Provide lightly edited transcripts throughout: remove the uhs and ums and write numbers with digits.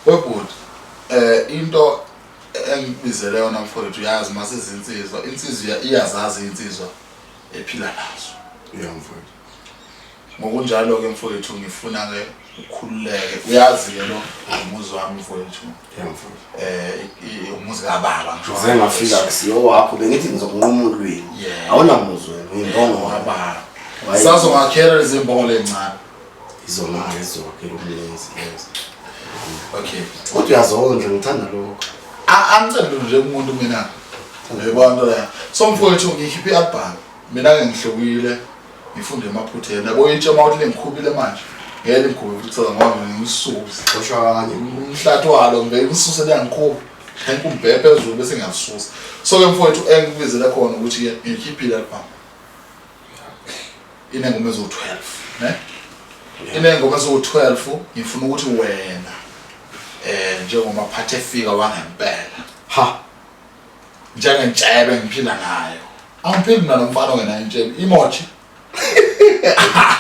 webhood into engibizele yona mfowethu uyazi mase izinsizwa insizwa iyazazi insizwa ephila nazo mfowethu ngokunjalo ke mfowethu ngifuna ke ukhululeke uyazi ke lo umuzi wami mfowethu mfowethu umuzi kababa ngisho ngize ngafika kusiyo wakho bengithi ngizokunquma ulwini awunamuzi wena uyimbongo kababa sazongakhela lezimbongo lencane izona ngezokhela umlenzi okay kodwa uyazondla ngithanda lokho angicela nje umuntu mina lebantu la so mfowethu ngikhiphe ialbum mina ke ngihlokile ngifunde emaphutheni yabo intshema uthi lengikhubile manje ngeke ngikhube ukuthi ngoba ngisusa oshwa kanye umhlathwalo ngeke ngisuse la ngikhuba ngikumbhe phezulu bese ngiyasusa so ke mfowethu engibizela khona ukuthi ke ngikhiphile ialbum inengoma ezo 12 ne inengoma ezo 12 ngifuna ukuthi wena njengoba phathe fika wangempela ha njengentshebe ngiphila nayo angiphili nalomfana wena intshebe imochi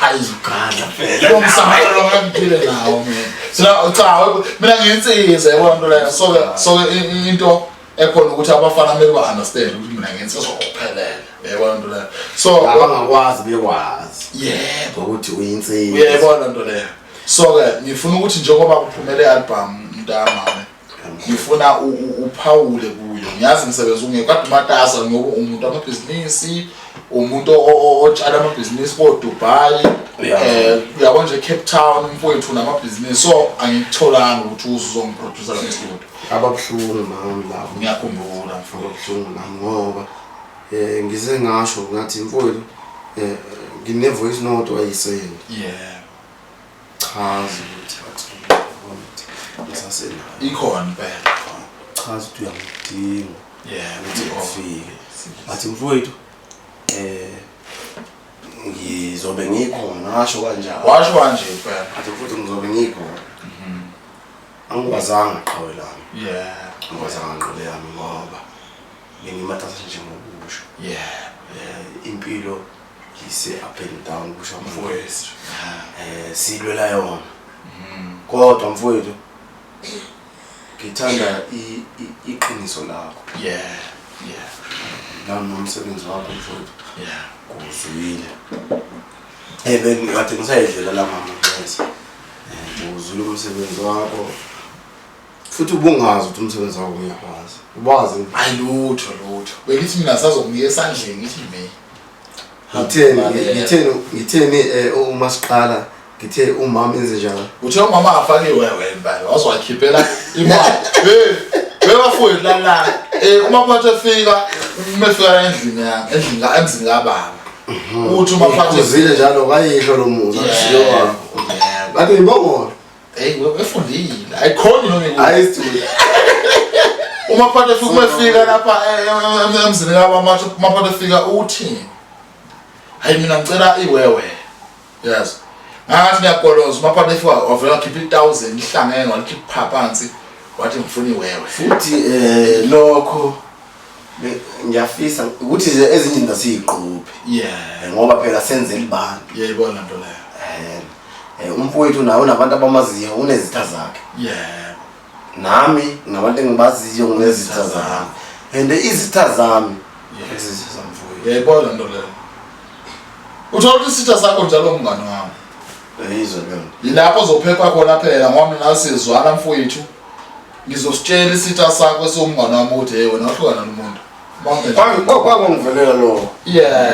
ayizugala phela lo msamayo lo ngiphile nawo mina cha mina ngiyinsizwa yabona nto leyo so into ekhona ukuthi abafana kumele ba-understand ukuthi mina ngiyinsizwa ngokuphelele yabona nto leyo so abangakwazi bekwazi yebo ukuthi uyinsizwa uyayibona nto leyo so ke ngifuna ukuthi njengoba kuphumele i-album mntamami ngifuna uphawule kuyo ngiyazi ngisebenza ungekade matasa ngoba umuntu amabhizinisi umuntu otshala amabhizinisi ko Dubai uyabona nje Cape Town mfowethu namabhizinisi so angitholanga ukuthi uzongiproducer la studio ababhlungu mama lapho ngiyakhumbula mfowethu nami ngoba ngize ngasho ngathi mfowethu ngine voice note wayisend chaza ukuthi ngisasena ikhona phela chaza ukuthi uyamdinga ukuthi ufike athi mfowethu ngizobe ngikhona ngasho kanjalo washo kanje phela athi mfowethu ngizobe ngikhona angikwazanga qhawelana angikwazanga ngqole yami ngoba bengimatasa nje ngokusho impilo ise up and down kusho mfowethu silwela yona kodwa mfowethu ngithanda iqiniso lakho nomsebenzi wakho mfowethu kuzwile ngathi ngisayidlela la mama yes uzwile umsebenzi wakho futhi ubungazi ukuthi umsebenzi wakho uyakwazi ubazi ayilutho bekithi mina sazokunika esandleni ngithi ngitheni uma siqala ngithe umama enze njalo uthe umama afake wewe impela wazowakhiphela imali bebafowethu la uma phathe efika umefika emzini kababa uthi uma phathe uzile njalo kayisho lo muzi akusiyo bathi ngibongola efundile ayikhoni noma ayisithule uma phathe efika umefika lapha emzini kababa uma phathe efika uthi hayi mina ngicela iwewe yes ngathi ngiyakoloza maphathe efika wavela khipha 1000 ihlangene walikhipha phansi wathi ngifuna iwewe futhi lokho ngiyafisa ukuthi ezinye izinto siyiqhuphe ngoba phela senze libantu yayibona nto leyo umfowethu nawe unabantu abamaziyo unezitha zakhe nami nabantu engibaziyo nginezitha zami and izitha zami ezizitha zamfowethu yayibona nto leyo uthola ukuthi isitha sakho njalo mngani wami yizwa leyo yilapho uzophepha khona phela ngoba mina nasizwana mfowethu ngizositshela isitha sakho esomngane wami ukuthi hey wena wahlukana nomuntu kwakungivelela lo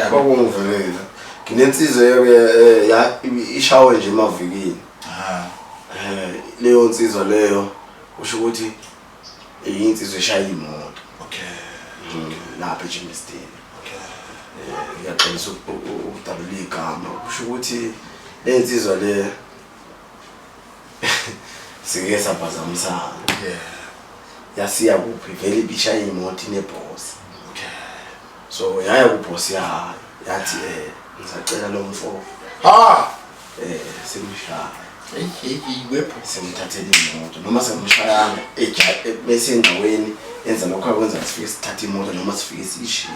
kwakungivelela nginensizwa ishawe nje emavikini leyo nsizwa leyo usho ukuthi insizwa eshaya imoto lapha eJimistini ngiyaqinisa ukudabula igama usho ukuthi le nsizwa le sike saphazamisana yasiya kuphi vele ibishaya imoto ineboss so yaya kuboss yathi ngisacela lo mfo semshaya wepho semthathela imoto noma semshayanga bese endaweni enza lokho akwenza sifike sithatha imoto noma sifike sishiye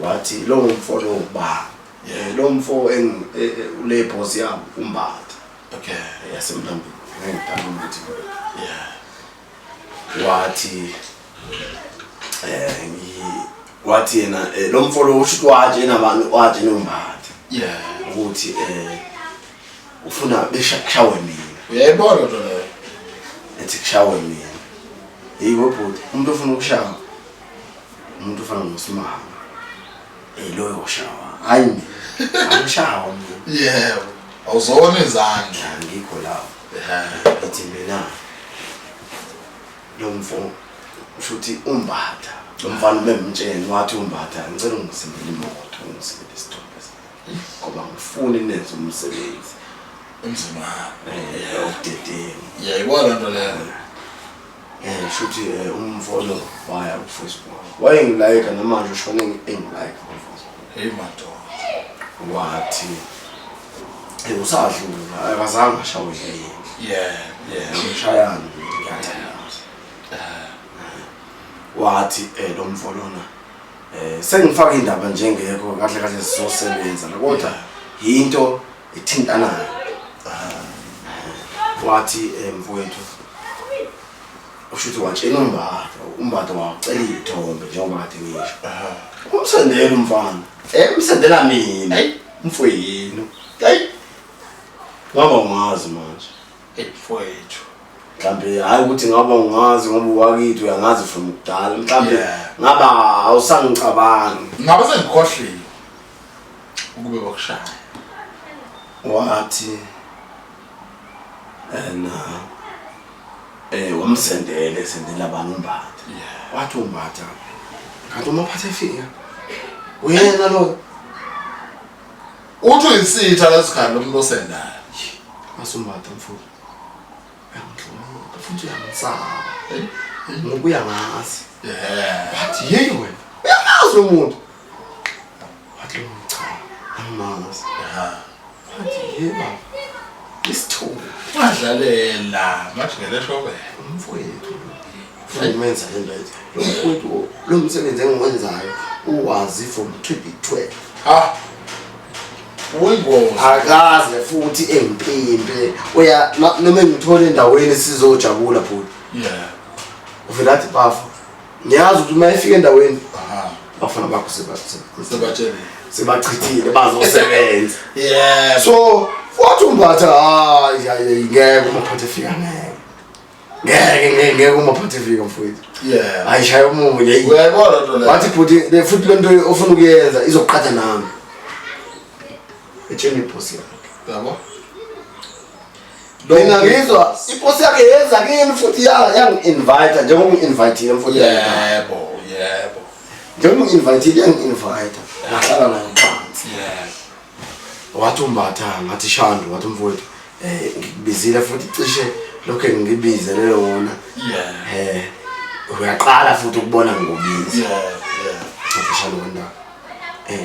wathi lo mfo lo ba lo mfo ule boss yami umbatha yasemlambini ngidala ukuthi wathi yena lo mfolo usho wathi enabantu wathi nombatha ukuthi ufuna beshawe mina uyayibona nto leyo ethi kushawe mina yibo bhuti umuntu ofuna ukushawa umuntu ofana noSimanga loyo oshawa hayi angishawa mina yebo awuzona izandla ngikho lapho ethi mina lo mfo ushuthi umbatha lo mfana bemtsheni wathi umbatha ngicela ungisebenzele imoto ungisebenzele isithombe ngoba ngifuna nenze umsebenzi emzima udedeni yayibona nto leyo shuthi umfolo waya ku-Facebook wayengilayika namanje ushone engilayika ku-Facebook hey madoda wathi usadlula akazange ashawe ngishayana wathi lo mfolona sengifaka indaba njengekho kahle kahle sizosebenza kodwa into ethintanayo wathi mfowethu ushuthi watshena umbatha wacela ithombe njengoba kade ngisho umsendela umfana emsendela mina mfowenu ngaba ungazi manje mfowethu mhlambe hayi ukuthi ngaba ungazi ngoba wakithi uyangazi from kudala mhlambe ngaba awusangicabangi ngabe sengikhohliwe ukube bakushaya wathi wamsendele sendela abantu umbatha wathi umbatha kanti uma Phathas efika uyena lo uthi uyisitha lesikhathi lomuntu osendayo asumbatha mfowethu futhi uyamsaba ngoba uyangazi wathi yeyi wena uyamazi lo muntu wathi cha angimazi wathi yeba isithuba wadlalela majikele shobe umfowethu umenza le nto lo mfowethu lo msebenzi engiwenzayo uwazi from 2012 uyingozi akaze futhi engipimpe uya noma ngithole endaweni sizojabula futhi uvela athi bafa ngiyazi ukuthi uma efika endaweni bafana bakho sebachithile bazosebenza so wathi umbatha ngeke uma Phathas efika ngeke uma Phathas efika mfowethu ayishaya umunye uyayibona nto leyo wathi futhi le nto ofuna ukuyenza izoqhatha nami etsheni iposi yakhe yabo mina ngizwa iposi yakhe yenza kimi futhi yangi-invite njengoba ngi-invitile mfuthi yebo njengoba ngi-invitile yangi-invite ngahlala nayo phansi wathi umbatha ngathi Shando wathi mfowethu ngikubizile futhi cishe lokho engibizele wona uyaqala futhi ukubona ngobizi wathi Shando wena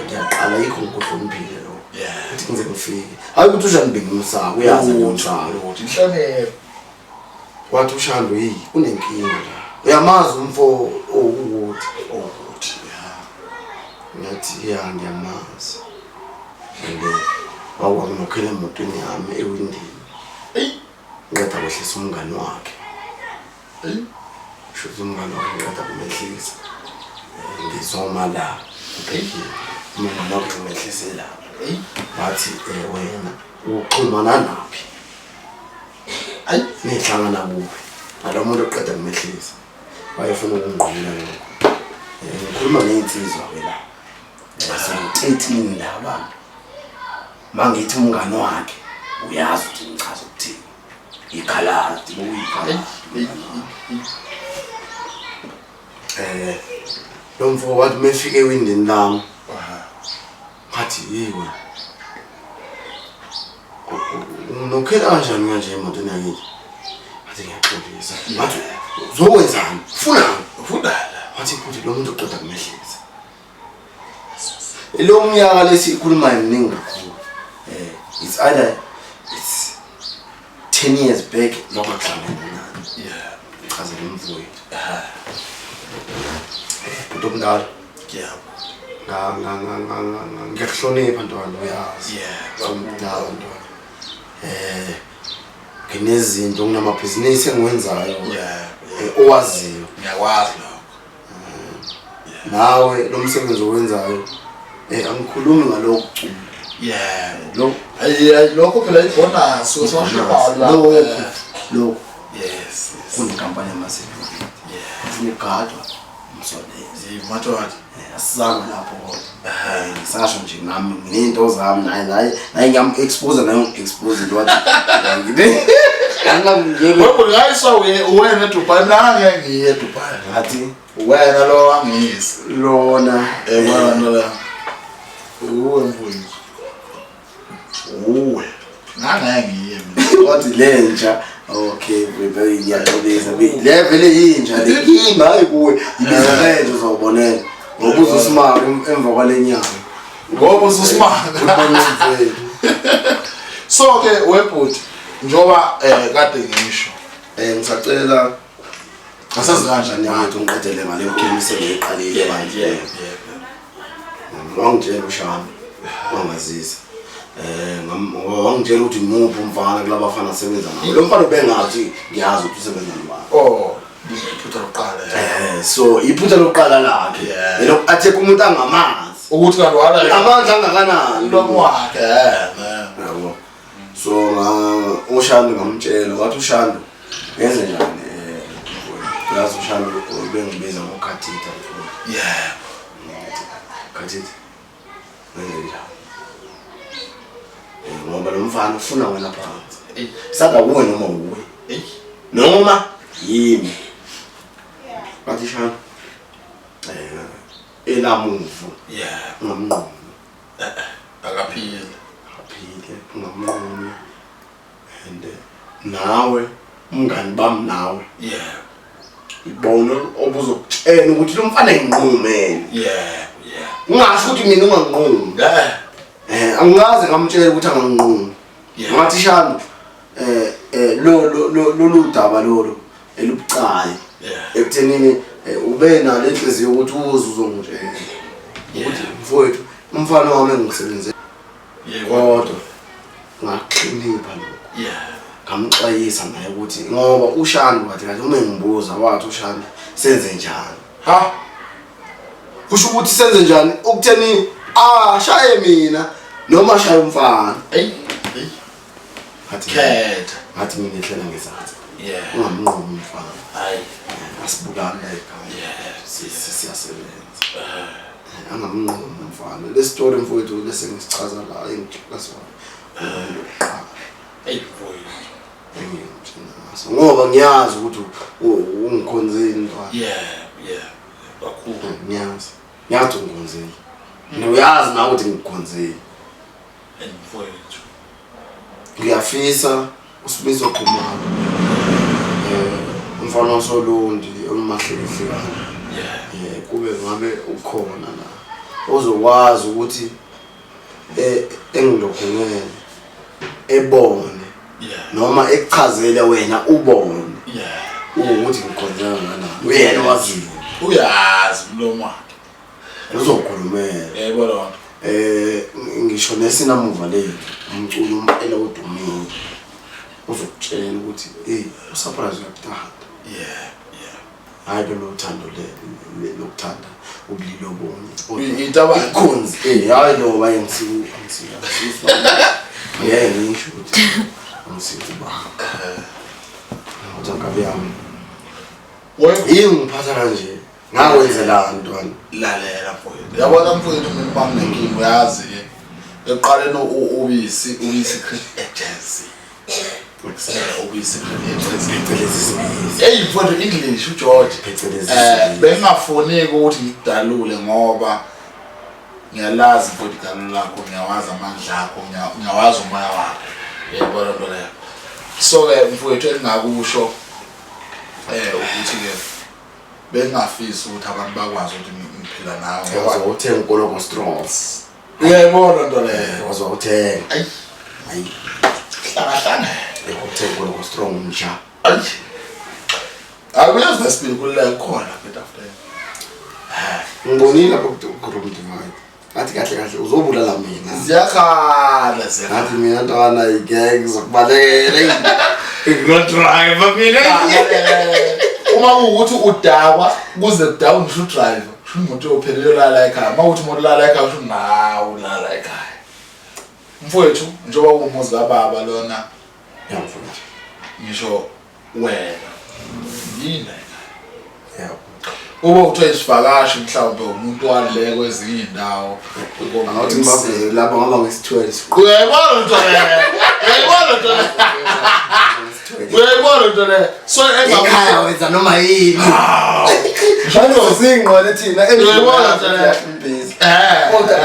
ngiyaqala yikho ngikuhloniphile lo uthi ngize ngifike hayi ukuthi uJani bengimsaka uyazi njalo ukuthi inhlonipho wathi uShando unenkinga la uyamazi umfo ukuthi ngathi ngiyamazi wawanginokhela emotweni yami ewindini ngada kwehlisa umngani wakhe shuthi umngani wakhe ngada kumehlisa ngizoma la mina nokumehlisa bathi wena uxhumana naphi nihlangana kuphi ngalo muntu oqeda kumehlisa bayefuna ukungqina lokho ngikhuluma neinsizwa wena sengicethile abantu mangithi umngani wakhe uyazi ukuthi ngichaza ukuthini ikhaladi lo mfo wathi mefike ewindini lami ngathi yiwe unokhela kanjani kanje emotweni yakithi ngathi ngiyaxolisa ngathi uzokwenzani ufuna wathi futhi lo muntu oqeda kumehlisa lo mnyaka lesikhuluma iminingi kakhulu it's either it's 10 years back noma kuhlangene nani chaza lo mfowethu umuntu omdala ngiyakuhlonipha ntwana uyazi umdala ntwana nginezinto nginamabhizinisi engiwenzayo yeah owaziyo ngiyakwazi lokho nawe lo msebenzi owenzayo angikhulumi ngalokho yeah lo lokho phela ibonus sosho la lo yes kunenkampani yamasevisi unegadwa umsondezi imathwathi asizanga lapho kodwa ngisasho nje nami nginento zami naye ngiyam-expose naye ngi-expose into wathi webo ngayiswa wena eDubai mina ngeke ngiye eDubai ngathi wena lo wangiyisi lona bana la uwe mfowethu uwe ngeke ngiye mina wathi lentsha okay very ngiyaqolisa le vele intsha lenkinga hayi kuwe ibiza lentsha uzawubonela ngoba uzosimaka emva kwalenyanga ngoba uzosimaka so ke webhuti njoba kade ngisho ngisacela asazi kanjani yathi ungiqedele ngale mkhimise ngiqalile manje ngangitshela ushana wangazisa wangitshela ukuthi ngimuphi umfana kulaba bafana asebenza nabo lo mfana ubengathi ngiyazi ukuthi usebenza nabo iphutha lokuqala so iphutha lokuqala lakhe yelo athe umuntu angamazi ukuthi kanti wala amandla angakanani lo wakhe yabo so ushana ngamtshela wathi ushana ngenze njani yazi ushana ubengibiza ngokhathitha khathitha ngenze ngoba lo mfana ufuna wena phansi sada kuwe noma uwe noma yimi bathi shana elamuvu ngamnqomo akaphile ngamnqomo and nawe umngani bami nawe ibona obuzokutshela ukuthi lo mfana enginqumene ungasho ukuthi mina unganqumi angaze ngamtshela ukuthi anganqumi ngathi shana lo daba lolo elubucayi ekuthenini ube nale inhliziyo ukuthi uzongitshela ukuthi mfowethu umfana wami engisebenzele kodwa ngaqhinipha lokho ngamxwayisa naye ukuthi ngoba ushana wathi kanti uma ngibuza wathi ushana senze njani kusho ukuthi senze njani ukutheni shaye mina noma shaye umfana ngathi mina ehlela ngesathi ungamnqomi umfana asibukane ekhaya siyasebenza angamnqomi umfana le story mfowethu lese ngisichaza la engiklasona ngoba ngiyazi ukuthi ungikhonzeni kakhulu ngiyazi ungikhonzeni uyazi nawe ukuthi ngikukhonzeni mfowethu ngiyafisa usibizo khumalo umfana wasolundi olumahlekhlekana kube ngabe ukhona la ozokwazi ukuthi engilokhongene ebone noma ekuchazele wena ubone ukuthi ngikhonzela ngani uyena waziyo uyazi umlomo wakhe uzokhulumela yebo lo ngisho nesinamuva le umculo umpela odumile uzokutshela ukuthi usurprise uyakuthanda hayi lo uthando lokuthanda ubulili obunye itaba ikhonzi hayi lo bayengisika ngisho ukuthi angisiba ngabe yami ngiphatha kanje ngakwenzelana ntwana lalela mfowethu yabona mfowethu mina bamnenkinga uyazi ke eqaleni ubisi agency ubisi phecelezi hey mfowethu English uGeorge bengafuni ukuthi ngidalule ngoba ngiyalazi mfowethu igalo lakho ngiyawazi amandla akho ngiyawazi umoya wakho yebo lento leyo so ke mfowethu engakusho ukuthi ke bengafisi ukuthi abantu bakwazi ukuthi ngiphila nawe ngoba uzothenga ukoloko strongs uyayibona nto leyo uzothenga ayi hlangana ukuthenga ukoloko strong nja akuyazi nesibili kulela khona bit after ngibonile lapho kukhuluma divide Athi kahle uzobulala mina. Ziyakhala Ngathi mina ntwana igeke ngizokubalekela. Ngidriver mina. Uma ukuthi udakwa kuze kudakwe ngisho driver. Sho umuntu ophelele yolala ekhaya. Uma uthi umuntu lala ekhaya usho nawu ulala ekhaya. Mfowethu njengoba umuzi kababa lona. Yamfowethu. Ngisho wena. Yini la? Yebo. Uma uthola isivakashi mhlawumbe umuntu waleke kwezinye indawo Awuthi ngibaveze lapha ngoba ngisithwele. uyayibona into leyo uyayibona into leyo so ekhaya wenza noma yini njalo singqone thina uyayibona into leyo busy kodwa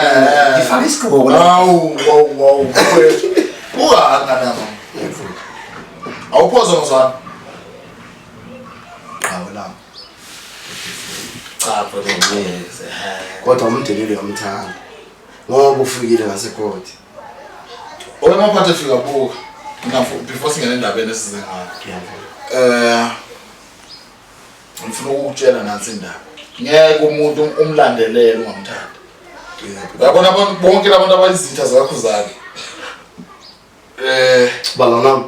ngifaka isigqoko wow uhanga nama awuphoza ngizwana awula cha bro kodwa umdeleli yomthanda ngoba ufikile ngasekhodi oyamaphathe fika buka before singene endabeni esize ngayo ngifuna ukutshela nansi indaba ngeke umuntu umlandelele ungamthanda uyabona abantu bonke labantu abayizitha zakhuzana balona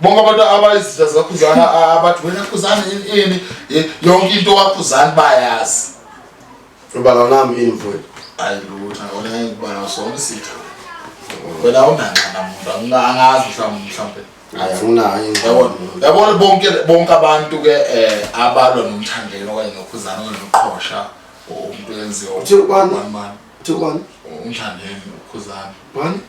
bonke abantu abayizitha zakhuzana abathi wena khuzana ini yonke into wakhuzana bayazi balona ini mfowethu ayilutha wena ngibala sonke isitha wena unangana umuntu angazi mhlawumbe ayifuna yabona bonke abantu ke abalwa nomthandelo okanye nokhuzana okanye noqhosha umuntu enziwa uthubani umthandelo ukhuzana bani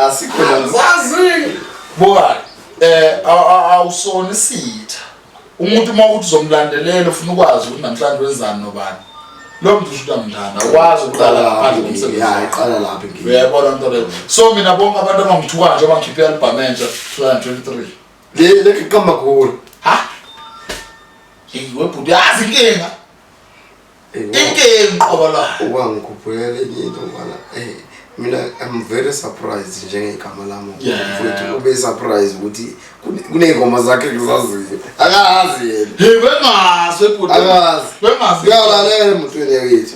asikho nazazi boy awusona isitha umuntu uma uthi uzomlandelela ufuna ukwazi ukuthi namhlanje wenzani nobani lo muntu usho utamthanda akwazi ukuqala ngaphandle komsebenzi iqala lapha inkinga uyabona into leyo so mina bonke abantu abangithuka nje abangikhiphe album entsha 2023 le kama khulu ha webhuti yazi inkinga qoba la ubangikhuphela enye into ngwana mina I'm very surprised njengegama lami mfowethu ube surprised ukuthi kunezingoma zakhe ngizaziyo akazi yena bengazi webhuti bengazi uyalalela emotweni yakithi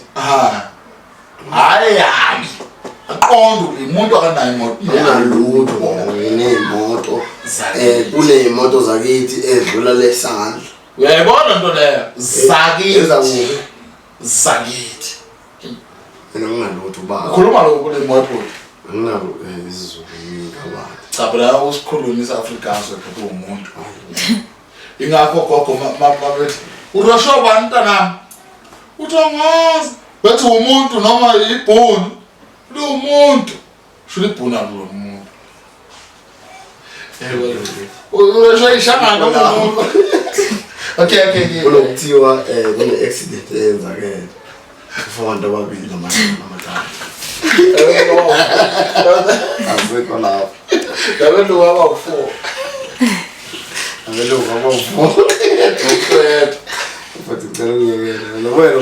hayi aqonda umuntu akanayo imoto unalutho ngemoto kuneyimoto zakithi edlula lesandla uyayibona into leyo zakithi mina ngingalutho baba ukhuluma lokho kule moto nginalo isizulu ngikabathi cha phela usikhuluma isiAfrikaans webhuti umuntu ingakho gogo mabethi urasho bantana uthongazi bethi umuntu noma ibhunu lo umuntu shule ibhuna lo muntu urasho ishangana umuntu okay kulokuthiwa kune accident eyenzakele kufonda babili namathathu asekho lapho Dabelo waba u4 abelo baba ufu uqedwe futhi ngicela ngiyekele lo wena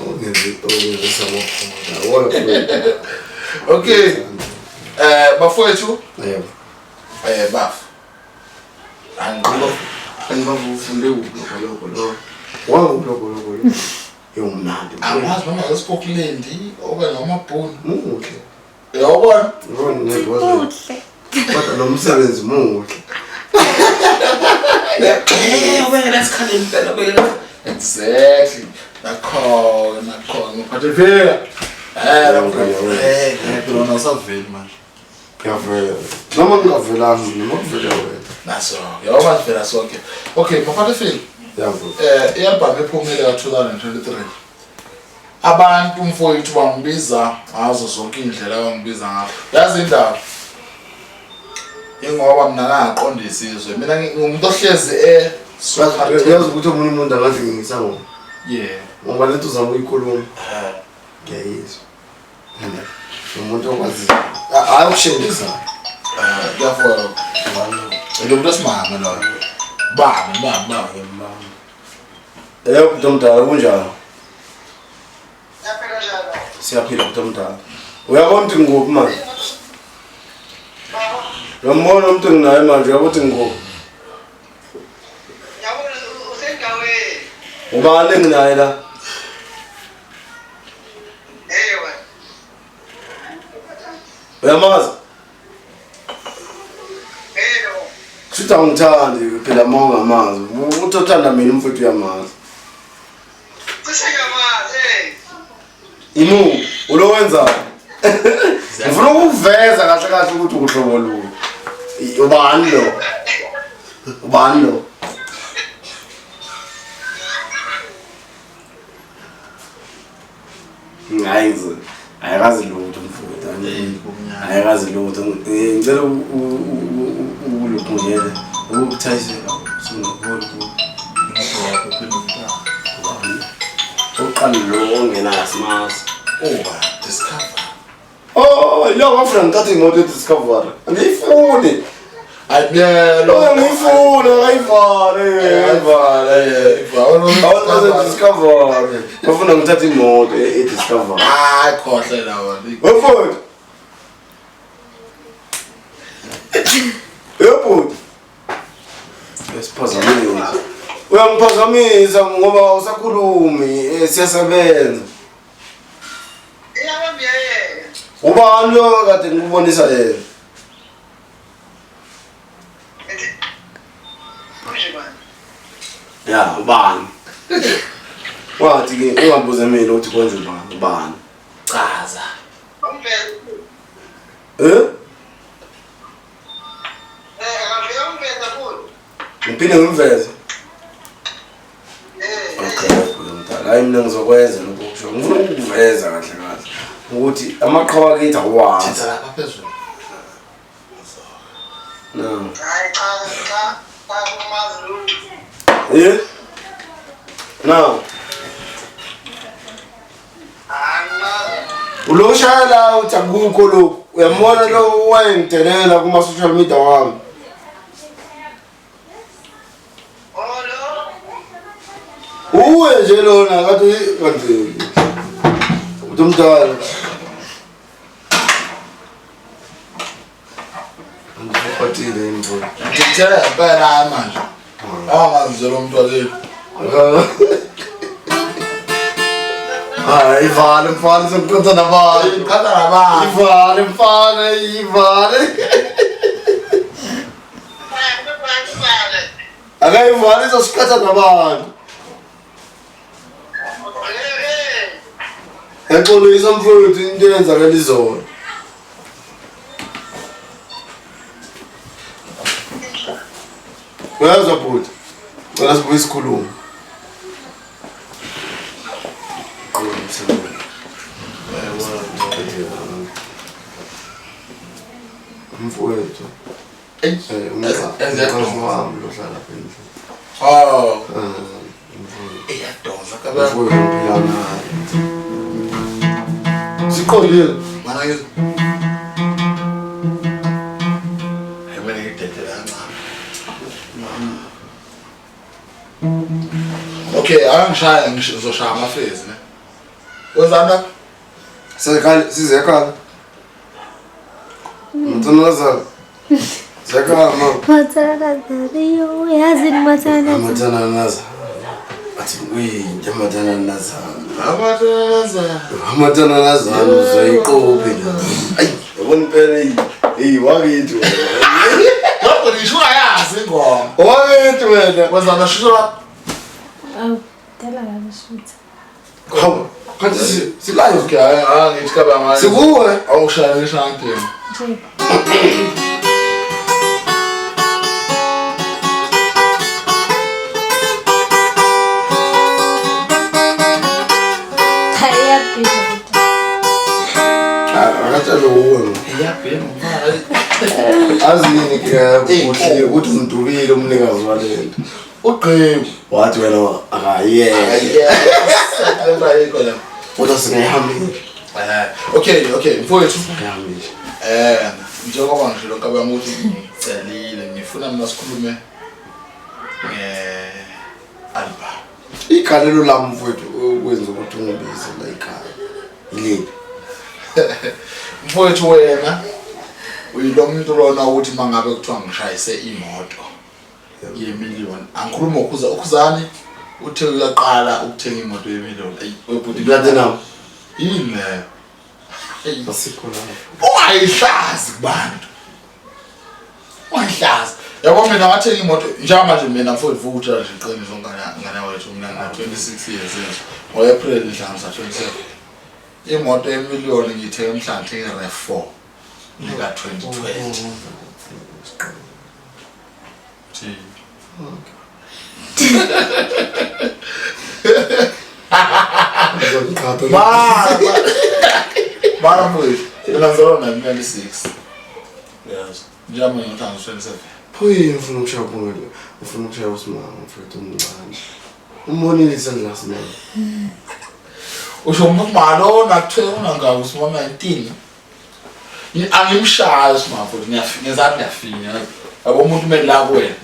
ongezi sabo wona okay bafowethu yebo baf angibafunde lokho lo wangu yomnandi angazi noma eScotland okanye amabhunu muhle yabona muhle kodwa nomsebenzi muhle wena sikhale impela wena exactly nakho ngiphathe vela lona usaveli manje yavela noma ngingavelanga noma kuvela wena naso yaba vela sonke okay maphathe feel i-album ephumile ka-2023 abantu mfowethu bangibiza ngazo zonke indlela abangibiza ngazo yazi indaba ingoba mina ngaqondisa izwe mina ngumuntu ohlezi yazi ukuthi omunye umuntu angathi ngisangoma ngoba lento uzama uyikhuluma ngiyayizwa umuntu okwazi hayi ukushendisa therefore lo muntu esimama lo baba kumuntu omdala kunjani siyaphila kumuntu omdala uyabona ukuthi ngikuphi manje lo mbona umuntu enginaye manje uyabona ukuthi ngikuphi Ubani enginaye la? Ewe. Uyamazi? Hello. Kushuthi angithandi phela uma ungamazi. Uthi uthanda mina umfowethu uyamazi. Cishe ngiyamazi. Imu, ulo wenzayo? Ngifuna ukuveza kahle kahle ukuthi uhlobo luni. Ubani lo? Ubani lo? Ngayizwe. Ayikazi lutho mfowethu. Ayikazi lutho. Ngicela ukuluphungele. Ukuthayisela singakholwa uqala lo ongena simazi. Discover. Oh, yo wafuna ngithathe imoto ediscover. Angiyifuni. Ayibiyelo. Ngiyifuna, ayivale. Awunaze discover. Wafuna ngithathe imoto ediscover. Hayi khohle lawa. Wafuna. Yebo. Esiphazamisa. Uyangiphazamisa ngoba usakhulumi, siyasebenza. Iyabambi yeye. Ubani lo kade ngikubonisa yena? Ya, ubani? Wathi ke ungabuze mina ukuthi kwenze ubani? Ubani? Chaza. Akafika umpeza futhi. Ngiphinde ngimveze. Okay, mntana. Hayi mina ngizokwenza lokho kusho. Ngifuna ukuveza kahle kahle ukuthi amaqhawe akithi awazi. Thetha lapha phezulu. No. Hayi cha umazi lo. Eh? No. Uloshayela uthi akukho lokho. Uyambona lo wayengidelela kuma social media wami. Uwe nje lona kathi kanti umdala. Angifatile imbo. Ngithela phela manje. Awangazizela umuntu wakhe. Hayi vale mfana semkhonza nabani. Ikhanda nabani. Ivale mfana ivale. Akayivale izosikhatha nabantu. Yaxolisa mfowethu into eyenzakala izolo. Uyazwa bhuti? Cela sibuye isikhulumo. Mfowethu. Umqhashi wami lo hlala apha endlini. Oh. Iyadonsa kababa. Mfowethu ngiphila naye. Siqondile. Mana ke. Ayimene ngidedela kancane. Okay, angishaya ngizoshaya amafezi ne. Wenzani? Sizekhala. Mntanaza. Zekhala mama. Mathananaza yo yazi mathananaza. Mathananaza. Athi uyinto mathananaza. Amathananaza. Mathananaza uzoyiqophe la. Ayi, yabona impela wakithi wena. Lapho nisho ayazi ingoma. Wakithi wena. Wenzani shisho lapho? Awu, dala la shoot. Hawu, kanti silayo. Okay, ngithi kaba manje. Sikuwe. Awushaya ngishanti. Nje. Akatshalo uwe. Iyabhema Azini ke ukuthi umdubile umnikazi walento. Uqhebo. Wathi wena akayiyeke. Senza yikho la. Kodwa singayihambile. Okay, mfowethu. Ngihambile. Njengoba ngishilo kaba ukuthi ngicelile ngifuna mina sikhulume album. Ikhalelo lami mfowethu ukwenza ukuthi ungibize la ekhaya. Yiliphi? Mfowethu wena uyilo muntu lona ukuthi mangabe kuthiwa ngishayise imoto ye million angikhuluma ukhuzani uthe uyaqala ukuthenga imoto ye-million webhuti platinum yini leyo asikho lapho ungayihlazi kubantu ungayihlazi yabo mina ngathenga imoto njengamanje mina mfowethu futhi nje iqiniso ngane wethu mina na 26 years ngo-April mhlambe 27 imoto ye-million ngiyithenga mhlawumbe ngithenga i-RAV4 nika 2020 Mara mfowethu ngizalwa na-96 yes njalo ngiyotanga 27 Phoyini ufuna ukushaya phungile ufuna ukushaya usimama mfethu omncane umonile isandla simele usho umuntu malo nakuthela ngawo usima 19 angimshaya usimama futhi ngiyazathi ngiyafina yabo umuntu umele la kuwena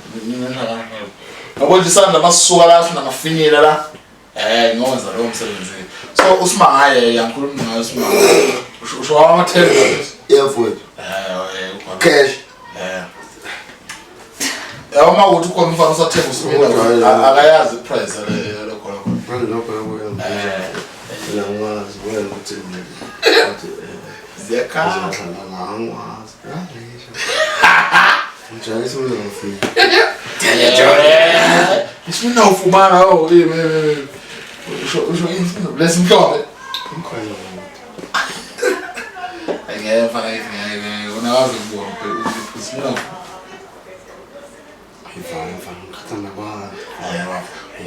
yabo nje isandla masisuka la sinamafinyela la ngiyenza lo msebenzi so usimama haye yangikhuluma ngayo usimama usho ama-10 yefowethu cash uma ukuthi ukhona umfana usathenga usimila akayazi iprice yalo khona manje lokho yakuyenza ngiyakwazi wena ukuthi ziyakhala angwazi njalo simngafika isifuna ufumana usho lesimhlophe ngeke unakazi ukubona usimila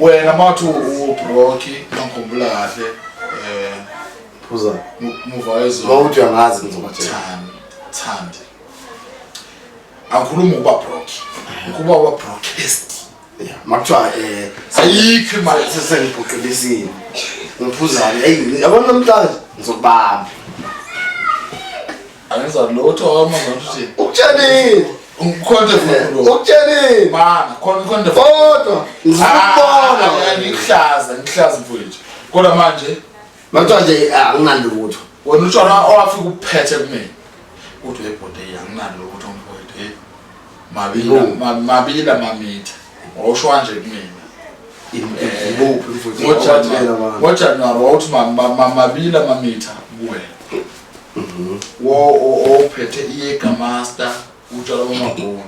wena mathi ubroki ngikhumbula kahle phuza muvayezo mawuthi uyangazi ngizobatshela Thandi angikhuluma ukuba broki ukuba wa broadcast makuthiwa ayikho imali sesengiphoqelisile ngiphuzane yabona namhlanje ngizokubamba angenza lotho amazathi ukutshelile ukhonde futhi ukutshelile mana khonde kodwa ngizokubona ngihlaza mfowethu kodwa manje makuthiwa nje anginalutho wena utshona owafika uphethe kumina uthi webhode anginalutho mfowethu mabila mamitha wawusho nje kumina ibuphi mfowethu ngoJanuary wawuthi mabila mamitha kuwena ophethe iyega master utshala amabhoni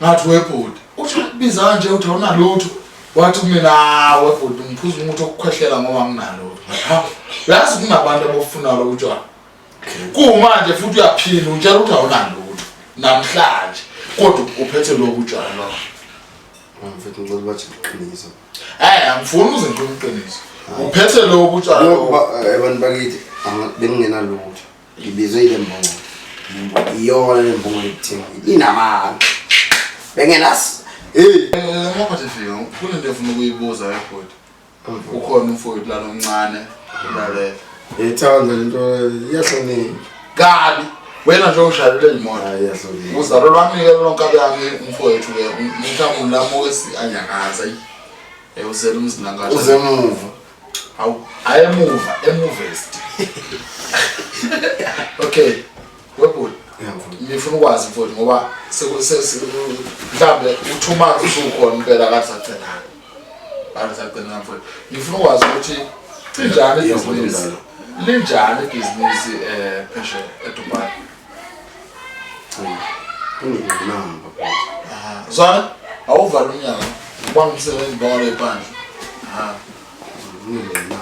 ngathi webhodi uthi biza kanje uthi awunalutho wathi mina webhodi ngiphuza umuntu okukhwehlela ngoba nginalutho ha yazi kunabantu abafuna lo utshwala kumanje futhi uyaphila utshela ukuthi awunalutho namhlanje kodwa uphethe lo utshwala lo mfethu ngicela bathi iqiniso angifuni uze ngiqiniso uphethe lo utshwala abantu bakithi bengingenalutho ngibizwe ile mbongo iyona le mbongo ethini inamanga bengenasi ngapha fika kunento efuna ukuyibuza webhodi ukhona umfowethu la omncane lalela ethanda lento iyahlonipha kabi wena nje ushalela imoto iyahlonipha uzalo lwami ke lonke abami umfowethu ke mhlawumbe lapho anyakaza uzela umzinangathi uzemuva awu ayemuva emuvest okay webhodi ngifuna ukwazi mfowethu ngoba mhlambe uthuma usukhona impela kathi sacela sacela mfowethu ngifuna ukwazi ukuthi linjani ibhizinisi pheshe eDubai kunenamba zona awuvala unyaka uba umsebenzi bawale ephandle kunenamba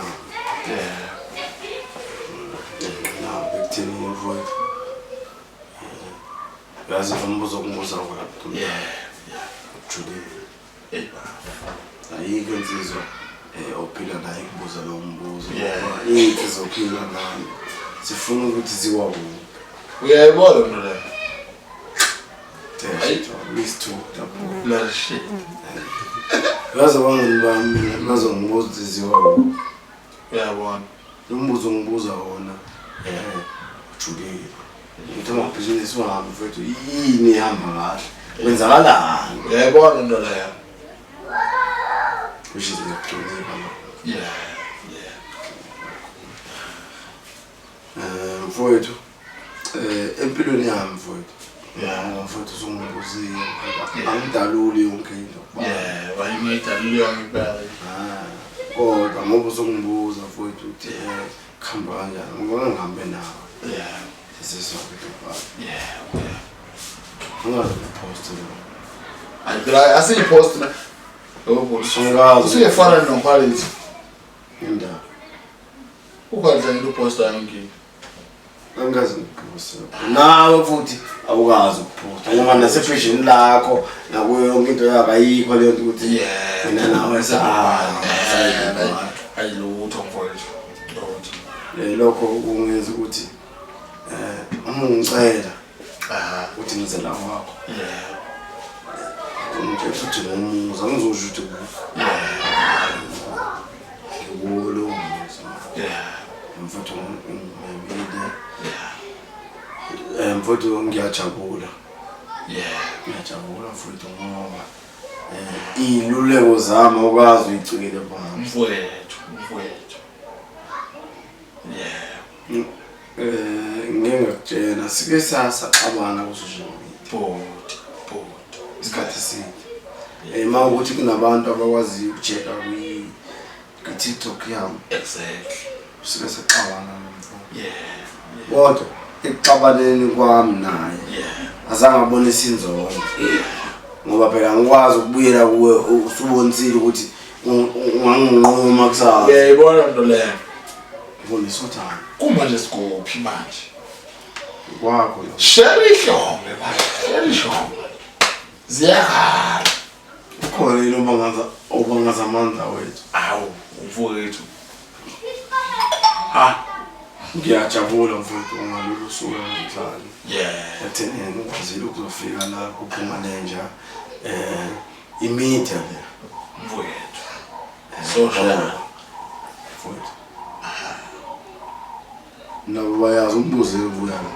ekutheni mfowethu yazi umbuzo kumbuza kwaphi Julie ayikho insizwa ophila naye kubuza lo mbuzo ithi zophila nayo sifuna ukuthi ziwawo uyayibona nto leyo least two la shit yazi abangani bami bazongibuza ukuthi ziwawo uyabona lo mbuzo ngibuza wona Julie ngithi amabhizinisi wami mfethu yini ihamba kahle kwenzakalani uyayibona nto leyo which is ukuhlonipha mfowethu empilweni yami mfowethu mfowethu uzongibuzile angidaluli yonke into wayingayidaluli yonke impela kodwa ngoba uzongibuza mfowethu uthi khamba kanjani ngoba ngihambe nawe sesizokho ungazipost phela asiyipost na usuyefana noquality indaba ukwenza into posta yonke angazi ukuposta nawe futhi awukazi ukuposta ngoba nasefashionini lakho nakuyo yonke into yakho ayikho leyo nto ukuthi mina nawe ayilutho mfowethu lokho kungenza ukuthi uma ungicela uthi ngize la wakho ngithe futhi nomuza ngizosho ukuthi ngikulo umuza mfowethu mfowethu ngiyajabula ngiyajabula mfowethu ngoba iy'luleko zami okwazi uyicikile bami mfowethu ngingakutshela sike saxabana ku-social media isikhathi eside uma ukuthi kunabantu abakwaziyo ukuchecka kwi-TikTok yami sike saxabana kodwa ekuxabaneni kwami naye azange abonisa inzondo ngoba phela ngikwazi ukubuyela kuwe usubonisile ukuthi unganginquma kusasa yayibona nto leyo ngibonisa uthando kumanje sikuphi manje kwakho share ihlombe ziyakhala ukhona yini obangaza amandla wethu awu mfowethu ngiyajabula mfowethu ungalolu suku namhlanje ekuthenini ukwazile ukuzofika la kuPhungalenja imedia le mfowethu social mfowethu nabo bayazi umbuze evuyana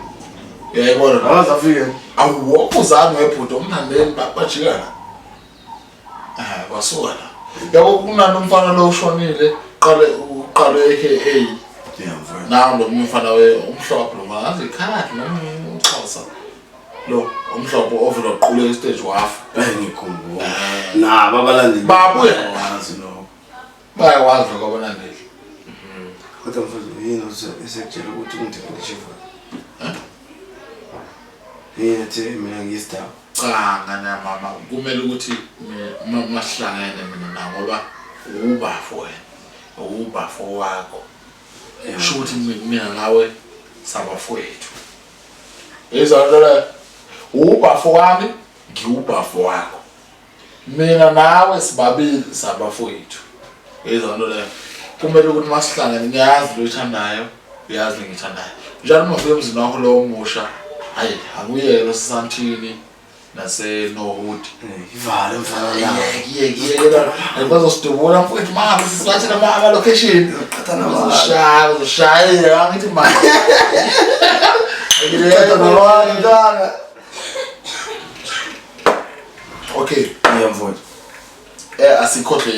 yayibona akazafike awuwokuzana webhudo umthandeni bajikana kwasuka la yabo kunani umfana lo ushonile uqale aka nawo lo mfana umhlophe lo ngazi ikhadi noma uXhosa lo umhlophe ovela uqule istage wafa ngikhumbula nabo abalandeli babuya wazi lo bayakwazi lokwabalandeli kodwa mfowethu yini esekutshela ukuthi ungithekishe yethi mina ngisidaba cha ngana mama kumele ukuthi masihlangene mina nawe ngoba ubafo wena ubafo wakho sho ukuthi mina nawe sabafowethu izonto le ubafo wami ngiubafo wakho mina nawe sibabili sabafowethu izonto le kumele ukuthi masihlangene ngiyazi lo uthandayo uyazi ngithandayo njalo mafike emzini wakho lo omusha hayi akuyeke lo Sisantini nasenohudi ivale mfana la ngiyekela ayibazosidubula mfowethu mama sisiwathela mama location qhathana uzoshaya ngithi mama ngiyekela nabantwana okay mfowethu asikhohle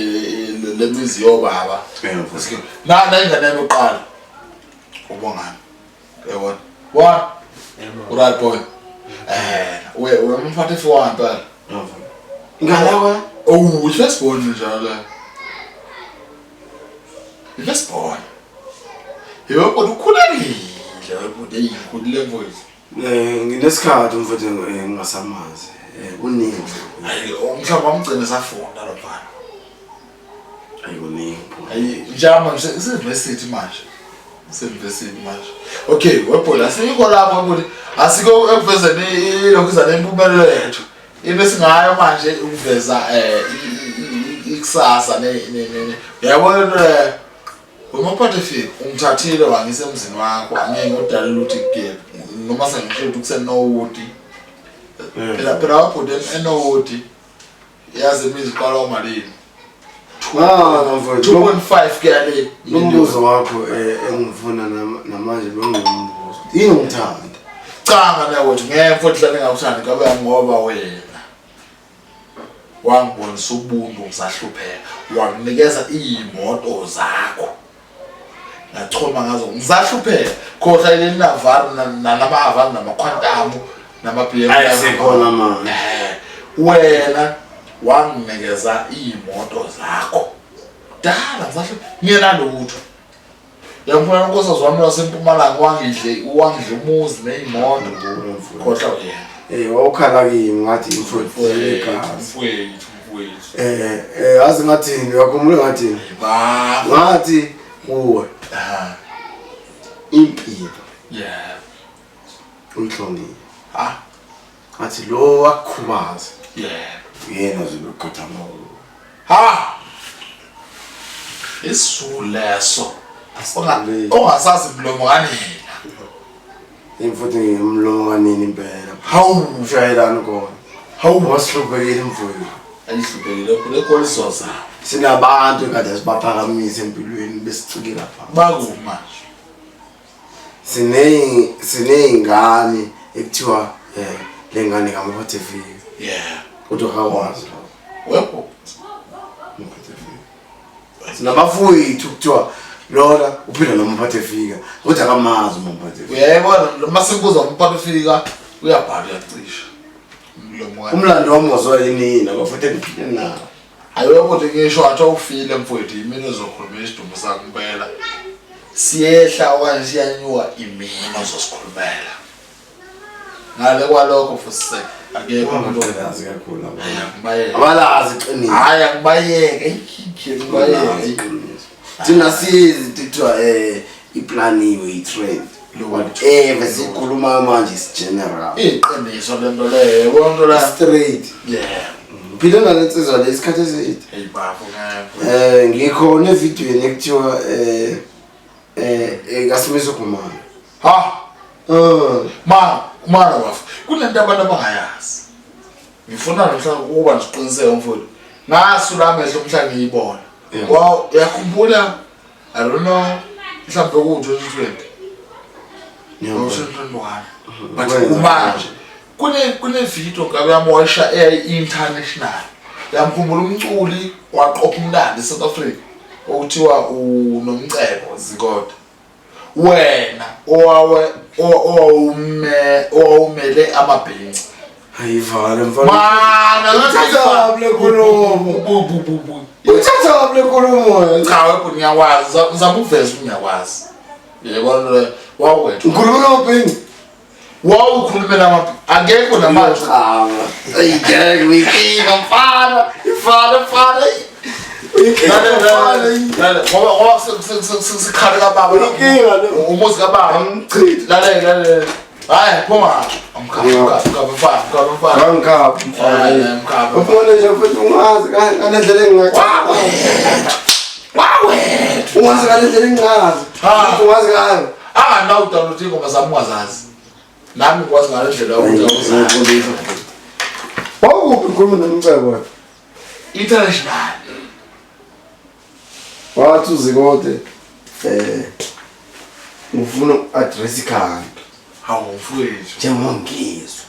lemizi yobaba na ingane yami uqala ubongani yabona what right boy we mfate for impela ngalawa first born njalo first born yebo kodwa ukhulekile webhude yikhulile mfowethu nginesikhathi mfowethu ngingasamazi kuningi hayi umhlaba wamgcina safunda lo mfana kuningi hayi njama sivesithi manje okay webhola asikho lapho webhola asiko ekuvezeni lokuzana impumelelo yethu into singayo manje ukuveza ikusasa uyabona into umaphathe fika umthathile wangise emzini wakho angeke ngodalula ukuthi kugebhe noma sengisho ukuthi kusenowudi phela wabhude enowudi yazi imizi qala umalini 2.5 kuyale umbuzo wakho engifuna namanje bengumbuzo yini ngithanda cha ngane wethu ngeke futhi hlale ngawuthandi kabe ngoba wena wangibonisa ubuntu ngisahlupheka wanginikeza imoto zakho ngachoma ngazo ngisahlupheka khohla leli navari namavari namaquantum nama-BMW ayisekhona manje. wena wanginikeza iy'moto zakho dala ngisasho ngingenalutho yangifuna Nkosi wami wasempumalanga wangidle umuzi ney'moto khohlwa uyena wawukhala kimi ngathi imfowethu yazi ngathini uyakhumbula ngathini ngathi kuwe impilo umhloniphi ngathi lo wakukhubaza yena zilokhothama isizulu leso ongasazi mlomo kanina imfuthi ngimlomo kanini impela hawu ushayelana khona hawu wasihlupekile mfowethu ayihlupekile kulekolizwa sinabantu kade sibaphakamisa empilweni besicike lapha bakuma siney'ngane ekuthiwa lengane kaMphathas kodwa kawazi webo sinabafowethu kuthiwa lona uphila noMphathas kodwa akamazi uMphathas. Uyayibona masikuzwa uMphathas uyabhala uyacisha umlando wami wazwa yini abafuthi ngiphile nawo ayiwekodwa ngisho athi awufile mfowethu imini ozokhuluma isidumbu sakho impela siyehla okanye siyanyuka imini ozosikhulumela ngale kwalokho futhi akekho umuntu olazi kakhulu abalazi qinile hayi akubayeke ngibayeke thina sizi kuthiwa iplaniwe itrend whatever sikhuluma manje is general iqiniso lento leyo bonto la straight phila nalensizwa lesikhathi eside hey bafo ngeke ngikhona evidweni ekuthiwa kaSimiso Khumalo mana bafo kunento abantu abangayazi ngifuna nomhlanga ukuba ngiqiniseke mfowethu ngasula amehlo umhlanga ngiyibona wow yakhumbula I don't know mhlawumbe ku-2020 but kumanje kune-video ngabe yamosha international yamkhumbula umculi waqopha umlando eSouth Africa okuthiwa uNomcebo Zikode wena owawumele amabhinci ayivala mana uthathable khulumo uthathable khulumo cha wepho ngiyakwazi ngizama ukuveza ngiyakwazi yebo le wawethu ngikhuluma ngobhinci wawukhulumela amabhinci akekho namanje ayike ngifika mfana ngoba sikhala kababa umuzi kababa lalela hayi phuma mkhapha ufuna nje futhi ungazi kanendlela engingaqala ungazi kanendlela engingazi ungazi ngayo download ingoma zami ungazazi nami ngikwazi ngale ndlela ukuthi wawuphi ukhuluma noMcebo international wathi Uzikode ngifuna address ikhanda hawu mfowethu njengongizwe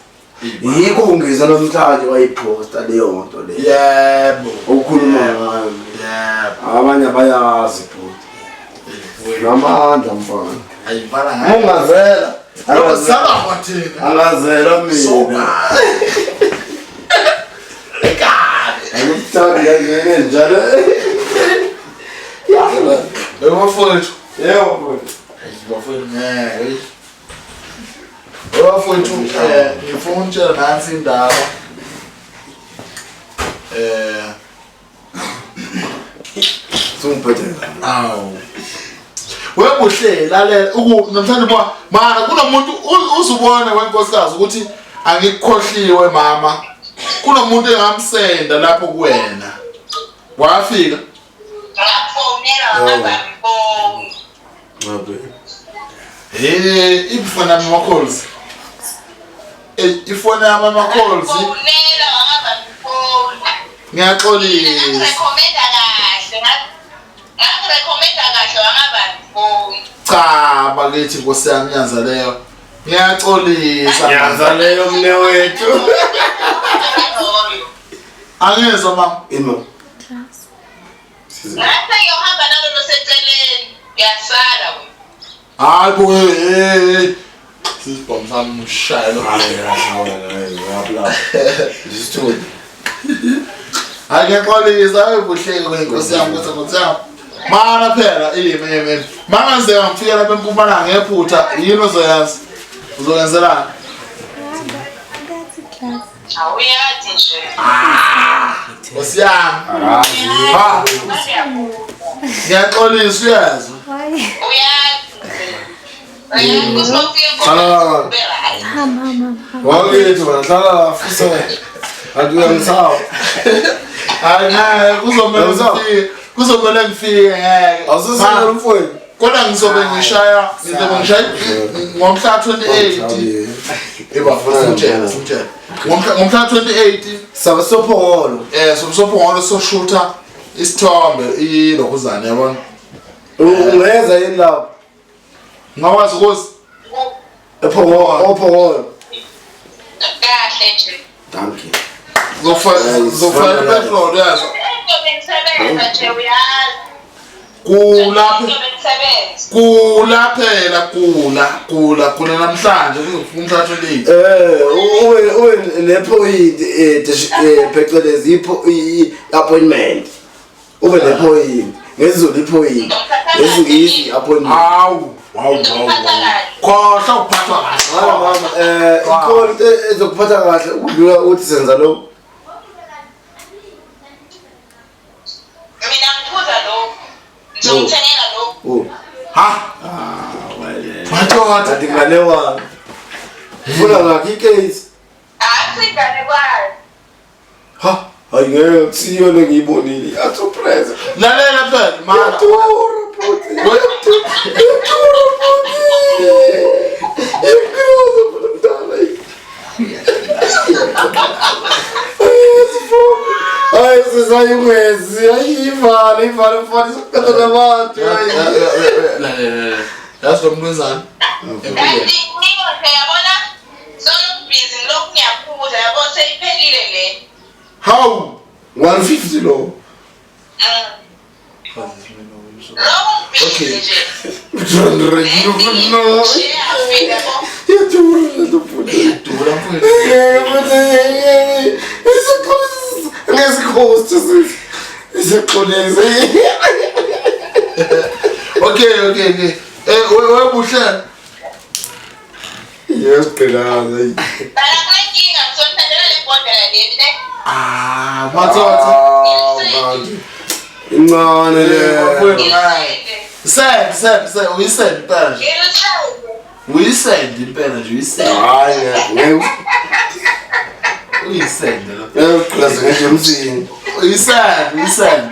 yikho ungizwa namhlanje wayiposta leyo nto le yebo ukhuluma ngayo yebo abanye bayazi futhi namandla mfana ayibhala ngayo ungazela lokho saba thina angazela mina ayikuthanda ngene njalo yebo mfowethu yebo bafowethu ngeke bafowethu ngifuna ukutshela nansi indaba sungiphethe awu webuhle lalela namhlanje mana kunomuntu uzubona wenkosikazi ukuthi angikukhohliwe mama kunomuntu engamsenda lapho kuwena wafika ifoni yami ama-calls ifoni yami ama-calls ngiyaxolisa cha bakithi Nkosi yami nyanza leyo ngiyaxolisa nyanza leyo mne wethu angizwa mama imo hayi bo Sisibhom sami ushaya lo. Ndisithuthi. Ngiyaqolisa ubuhleke kwenkosi yami ukuthi mana phela yimi. Mangaze ngifika lapha eMpumalanga ngephutha yini ozoyazi? Uzoyenzelana? Awuyathi nje. Nkosi yami. Ha. Ngiyaqolisa uyazi. Wakwethu bahlala la fuso. Akuyangsawa. Kuzomela ngifike ngeke. Awusisele umfowethu. Kodwa ngizobe ngishaya ngomhla 28. Ebafuna futhi. Ngomhla 28 Sabe sopholo. Sophongolo soshutha isithombe ilokuzana yabona. Ungeza yini lapho? Ngawazi ukuthi Opholo. Kahle nje. Thank you. Zofana petrol yazo. Ngisebenza nje uyazi. Kula namhlanje umhla 28. Ube nepoint phecelezi appointment. Ube nepoint. Ngezulu ipoint. Ngezingisi appointment. Hawu. Khohla uphathwa kahle. Mama ikhona ezokuphatha kahle ukudlula uthi senza lo. Mina ngiphuza lo. Ngizomthengela lo. Ha? Madoda Ngane wami. Ufuna ngakho icase? Asingane kwayo. Ha, ayingeke kusiyona ngiyibonile. Asurprise. lalela phela mana. Ay, sisayungezi, ayivale mfana sokukata nabantu. Lalela. Yazi lo mntwenzana? Kanti ngiyona yabona solo busy lokhu ngiyaphuza yabo seyiphelile le. Hawu. 150 lo. Okay. 200 no. Dura mfowethu. Okay. Webuhle. Yes, pelaza. Bala kwenkinga ngizothandela le bhodlela leli ne. Matsotsi. Incane le. Send. Uyisend phela nje. Uyisend impela nje uyisend. Hayi ngeke. Uyisend lo. Yaklaza nje umsini. Uyisend. Ngisendela.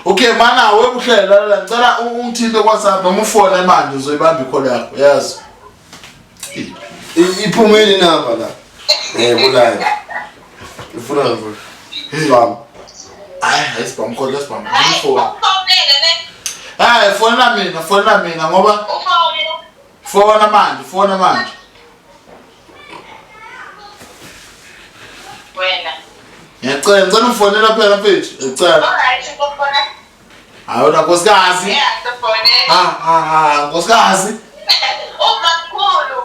Okay mana webuhle lalela ngicela ungithinte kwaSapha noma ufone manje uzoyibamba ikholo yakho yazi. Iphumeli namba la. Bulaya. Ufuna mfo. Spam. Ayisibhamu kholo lesibhamu. Ufowunele ne. Fona mina ngoba Ufowunele. fona manje. Wena. Ngicela ufonela phela mfethu. Ngicela. Alright, ngikufona. Hayi na nkosikazi. Yeah, ngikufone. Nkosikazi. Umakhulu.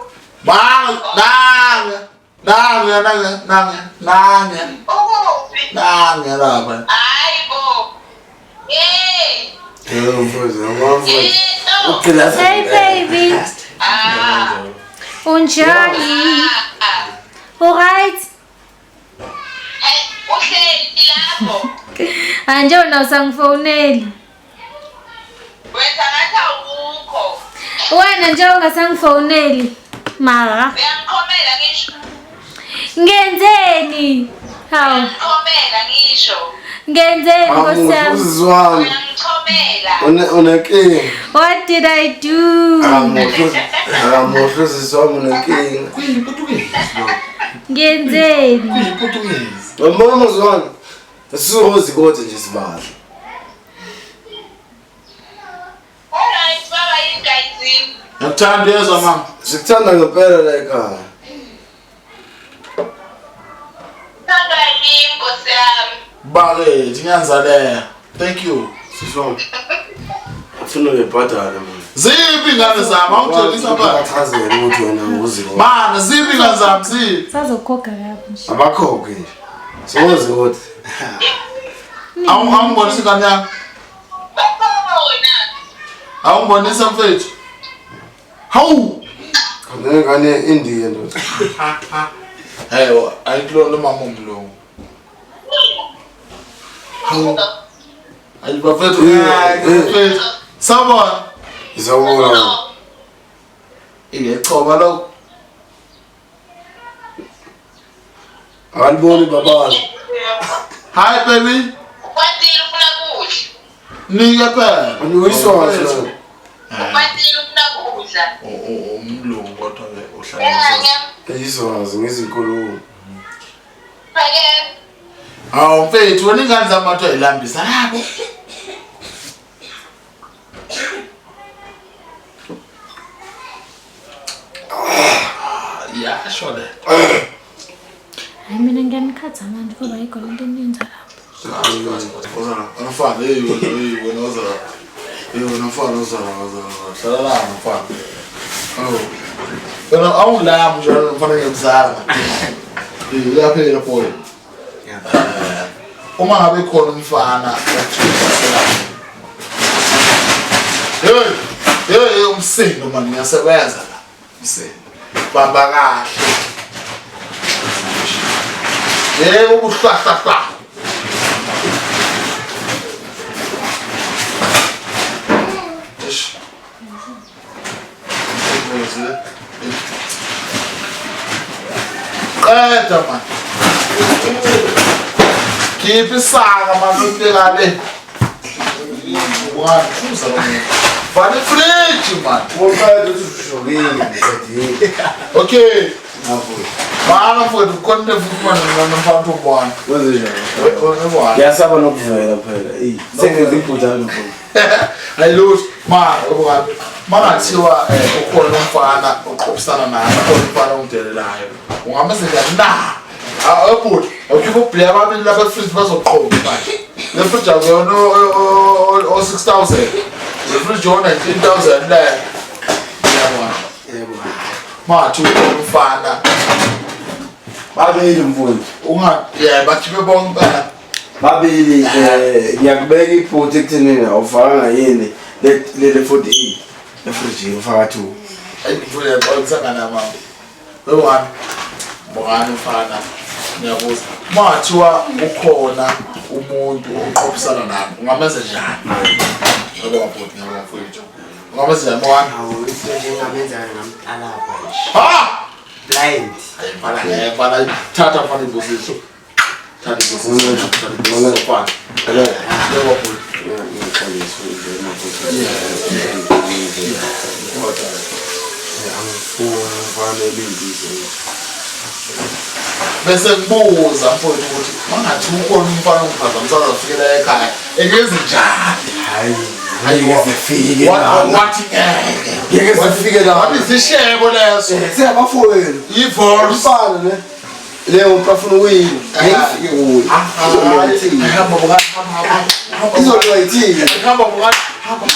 Ukuphi? Lapha. Hayibo. Hey. Hey baby, unjani? Alright. Hey, uhleli lapho. Anje unawusangifoneli. Wenza ngathi awukho. Wena nje ungasangifoneli. Mara. Uyangikhomela ngisho. Ngenzeni? Hawu. Uyangikhomela ngisho. Ngenzeni nkosiyami? Uzizwana. Uyangikhomela. Unenkinga. What did I do? Amohlo siswami unenkinga. Ngenzeni? Mama uzwana. Sizozi kodwa nje sibadla. Alright, baba yingayizini. Ngikuthanda yezwa mama. Sikuthanda ngempela la ekhaya. Thanda yini Nkosi yami? Bakethi ngiyanzalela. Thank you. Siswami. Ufuna uyebhadala mina. Ziphi ingane zami awuthelisa abantu. Achazela ukuthi wena uziko. Mana ziphi ingane zami ziphi? Sazokhokha lapho nje. Abakhokhe nje. Soze ukuthi. Awungibonisa ingane yami. Awungibonisa mfethu. Hawu. Ngane India ndoda. Hey, ayikulona mama umlungu. Hawu. Ayibafethu mfethu. Sabona. Izawona. Iyechoba lo. Aliboni baba. Hi baby. Kwatile ufuna kudla. Nika phela. Uyiswazi. Kwatile ufuna kudla. Umlungu kodwa ke uhlala. Uyiswazi ngezinkulumo. Phakela. Hawu mfethu wena ingane zami bathu ayilambisa lapho. Ya shole. Hayi mina ngiyanikhatha manje ngoba ayikho lento eniyenza lapho. Anafana wena ozala. Wena mfana ozala. Hlala la mfana. Oh. Wena awulami njalo mfana ngiyakuzala. Uyaphela boy. Uma ngabe khona umfana hey umsindo manje ngiyasebenza la. Umsindo. Bamba kahle. Yebo ubuhlahla. Ish. Qeda man. Keep isaka masifika le. Wachuza lo muntu. Fane fridge man. Ngoba uzishokile ngadi. Okay. Nafu. Bana mfowethu konke futhi nomfana ubona. Wenze njani? Ubona. Yasaba nokuvela phela. Sengiziphutha mfowethu. Ayilutho ma ubona. Mangathiwa ukhona umfana oqophisana naye, ukhona umfana ongidelelayo. Ungamenza na? Awubona. Ukhipha ubhlaya ababili lapha efridge bazoqhoma manje. Le fridge akuyona o 6000. Le fridge yona 19000 le. Yabona. Yebo. Mathi umfana Babili mfowethu. bakhiphe bonke bana. Babili ngiyakubeka iphutha ekuthenini awufaka yini le 48 efridge ufaka 2. Ayivule yaqolisana nama. Wewani. Bongani mfana. Ngiyabuza. Mathiwa ukhona umuntu oqophisana nami. Ungamenza njani? Ngoba wabona ngiyafowethu. Ungamenza njani mwana? Awu isinto engamenza ngamqala nje. Ha! Blind. Bana thatha mfana ibusiso. Thatha ibusiso. Thatha mfana. Ngoba wabona. Bese ngibuza mfowethu ukuthi mangathi ukhona umfana ongiphazamisayo afikela ekhaya engenze njani? Hayi ngezifike Wathi ngeke zifike la. Wathi zishebo leso. Siyabafowenu Ivorce. umfana ne leyo mfafuna uyini ngifike kuyo Hamba bokani. izolwa yithini Hamba bokani.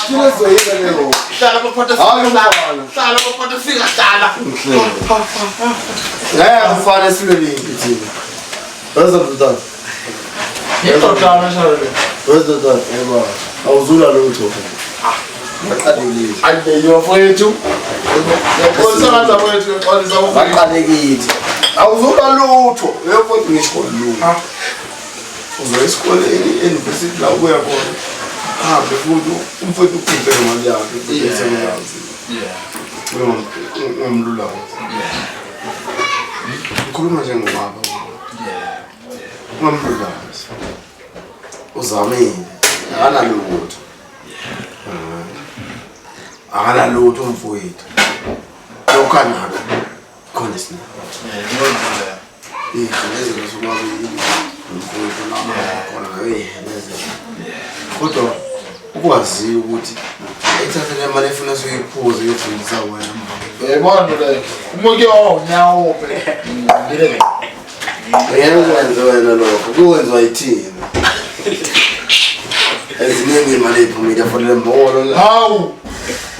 thina sizoyenza leyo Hlala baphathe hlala baphathe fika hlala. mfana esilweni thina bazododana Ngidodana shale. bazododana yebo awuzula lutho baqalekile Ayiyo mfowethu. Ngiyaqolisa mfowethu ngiyaqolisa mfowethu. baqalekile awuzula lutho uyafunda ngisho lutho uzoya esikoleni e-university la ubuya khona ahambe futhi umfowethu ukhiphe imali yakhe bese uyazi ngomlula ngikhuluma njengobaba ungamlulazi uzamile akanalutho akanalutho umfowethu lokhu anako khona isinto lezi ngasomabili umfowethu khona ngayeheleze kodwa ukwaziyo ukuthi ethathele imali efuna suyiphuze yofundisa wena Yebona le. Umuke onyawo phela. Ngibile. ngeke ukwenze wena lokho kuwenziwa yithina eziningi imali ephumile for le mbolo. Hawu.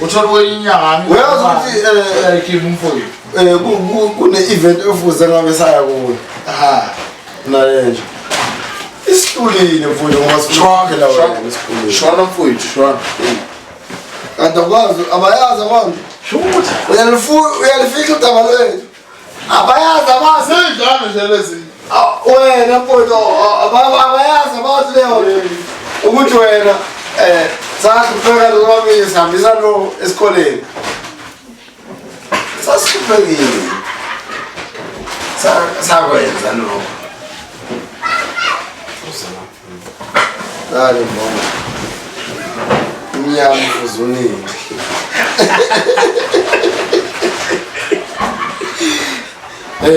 Uthola kwenye inyanga. Uyazi ukuthi yayikhipha umfowethu. Kune event efuze ngabe saya kuyo. Aha. Nalenje. Isitulile mfowethu ngoba sikhokela wena isitulile. Shona mfowethu, shona. Kanti akwazi abayazi abantu. Shutha. Uyalifika udaba lwethu. Abayazi abazi. Sendlana nje lezi. Wena mfowethu abayazi abazi leyo. Ukuthi wena sasipheka nobabili sihambisa lo esikoleni. Sasiphekile. Sakwenza lokho. Dale mbona. Umnyama uzunile.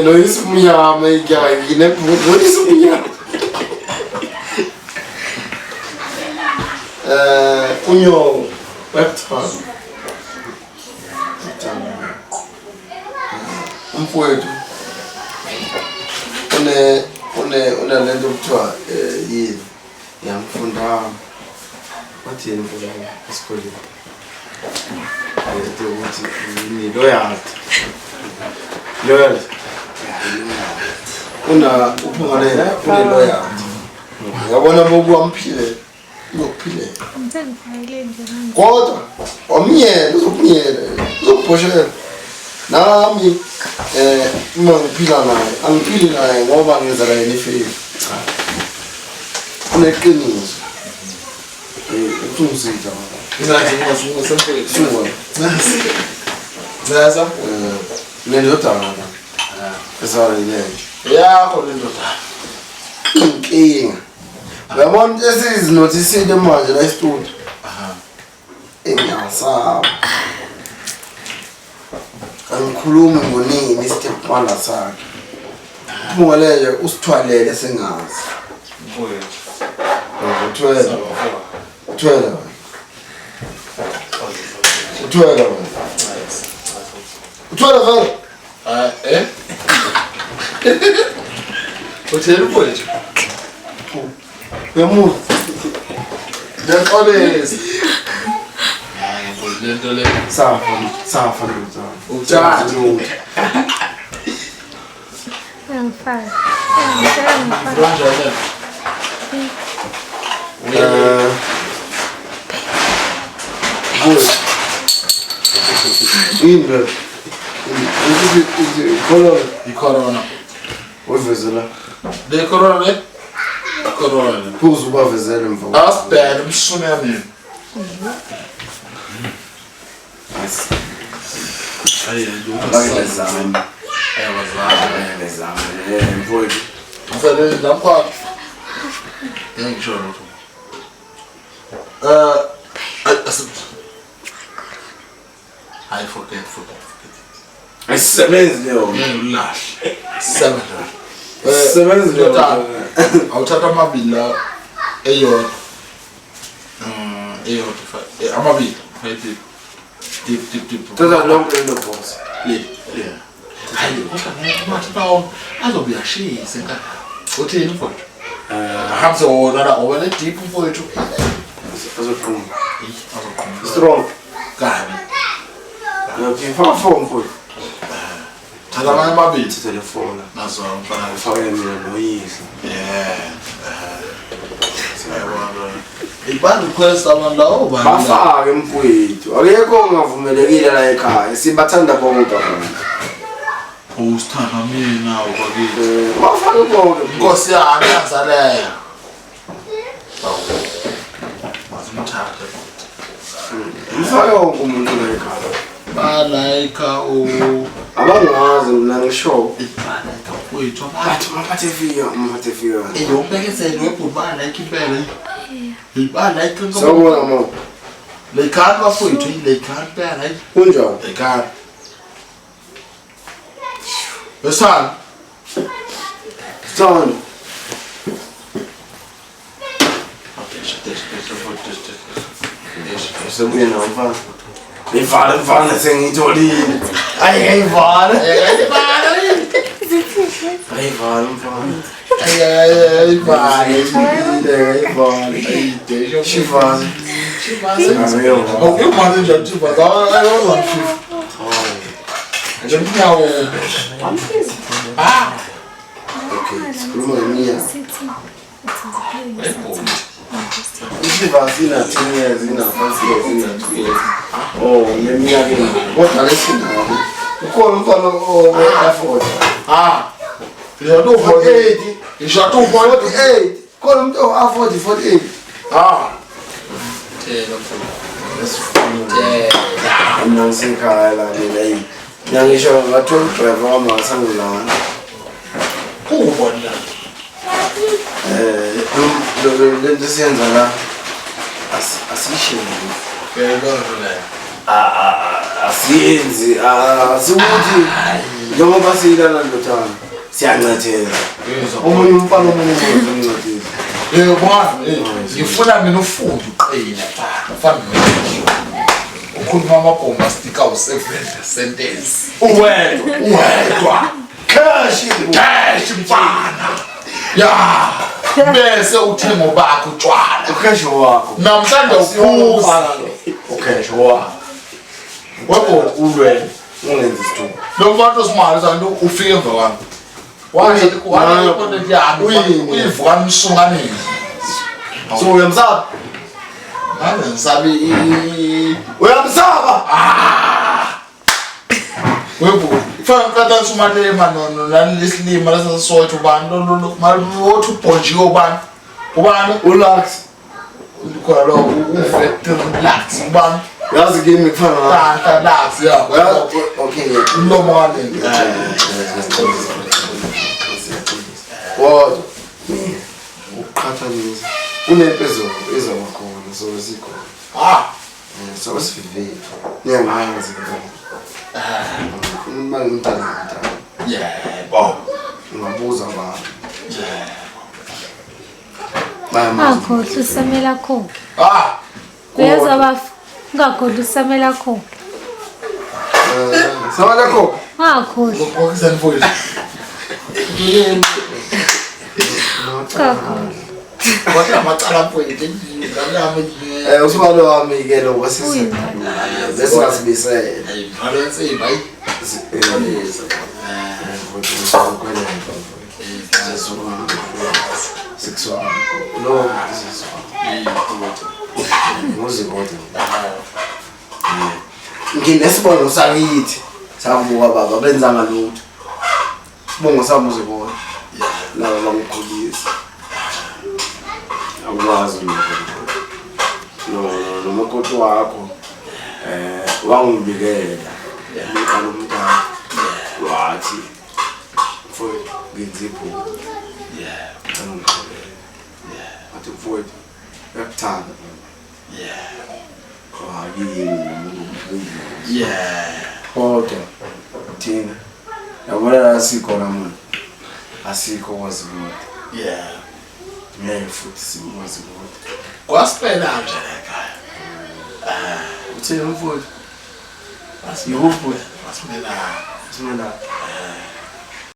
Lo isumnyama ikayine ukuthi isumnyama. Unyo webthan. Umfowethu une lento kuthiwa yini yamfunda wathi yini mfowethu esikoleni ayethe ukuthi ni loyalty uphungalenja une loyalty yabona bokuwamphile uzokuphile kodwa omnyele uzokuphoshela nami uma ngiphila naye angiphili naye ngoba ngenza la yena ifile cha uneqiniso uthungizitha Ngathi ngiyasungula zaza nendodana esara ilenje yakho le ndoda. inkinga uyabona esizinotisile manje la istudio ngiyasaba angikhulumi ngonini step 1 sakhe Phungalenja usithwalele sengazi mfowethu Uthola vele Uthela mfowethu. Uyamuva That's honest. Hayi mfowethu lento le. safa lo Uthatha. Angifaki. Kanjani? Indra Corona. uvezela The corona le? Corona. phuzu bavezela mfowethu Asibhele umshuna yami. Hayi bayezama mfowethu mfowethu lapha. Ngisho lutho. I forget. ayisebenzi leyo Ngiyulahle. 7. ayisebenzi leyo Awuthatha amabili la eyodwa. Eyodwa amabili. Deep. Tata lonke lento boss Le. Hayi, kodwa azobe yashisa enkaka. Uthini mfowethu? Ahamse wona la oba le deep mfowethu. azoqhuma strong Kabi. okay faka phone mfowethu Thatha amanye amabili. telefona Nazo mfana. faka mina noyihlo Ibani request abantu lawo bani. bafake mfowethu akekho ongavumelekile la ekhaya sibathanda bonke abantu Usithanda mina ukwakile. bafake bonke Inkosi yami yazaleya. Mazimthathe. mfake wonke umuntu la ekhaya Balaika o abangazi mina ngisho balaika wethu bathi maphathe fika eyobekezelo webhubana like impela. Ibalaika ngoba sawubona mama le card bafowethu ile card phela. kunjani Le card. Besana. Son sebuye nawo mfana ivala sengiyitholile ayivala mfana asiyenzi asiwuthi njengoba siyilana ndodana siyancethela omunye umfana omunye uzoncethisa bwana ngifuna mina ufunde uqina mfana ukhuluma amabhomba stick out 7 sentence uwedwa cash mfana ya bese uthenga bakho utshwala ukheshi wakho namhlanje uphuza ukheshi wakho wabo ulwele ungenzi isithupha lo mfana osimali santo ufike emva kwami wathi konto yami uyivuka msunganini so uyamsaba ngabe ngisabi uyamsaba webo fana kata sumale manono lani lesilima lasasotho bani lo malothi ubhonjiwe ubani ulax khona lo uvector lax ubani yazi kimi kufana tata lax ya okay umlomo wami what uqhathanisa kunephezulu ezabakhona so sikhona so sivile niyangazi ngimntana yebo ungabuza abantu Ngakhohlwa usamela khona. Uyaza bafu. Ngakhohlwa usamela khona. samala kho Ngakhohlwa. ngokuzani mfowethu Ngakhohlwa. wathi amacala mfowethu ngiyami usibalo wami ke lo wasisi bese ngasibisela phalo insipho hayi sexual no ngozibona nginesibongo sakithi sakubuka baba benza ngalutho sibongo sami uzibona la ngikukhulisa akwazi no makoti wakho wangibikela umntana umntana wathi mfowethu ngenza iphupho athi mfowethu uyakuthanda kodwa thina yabona asikhona manje asikho kwazi ukuthi ngeke futhi simwazi ukuthi kwaspela nje ekhaya uthini mfowethu asiyuphi wasimela simela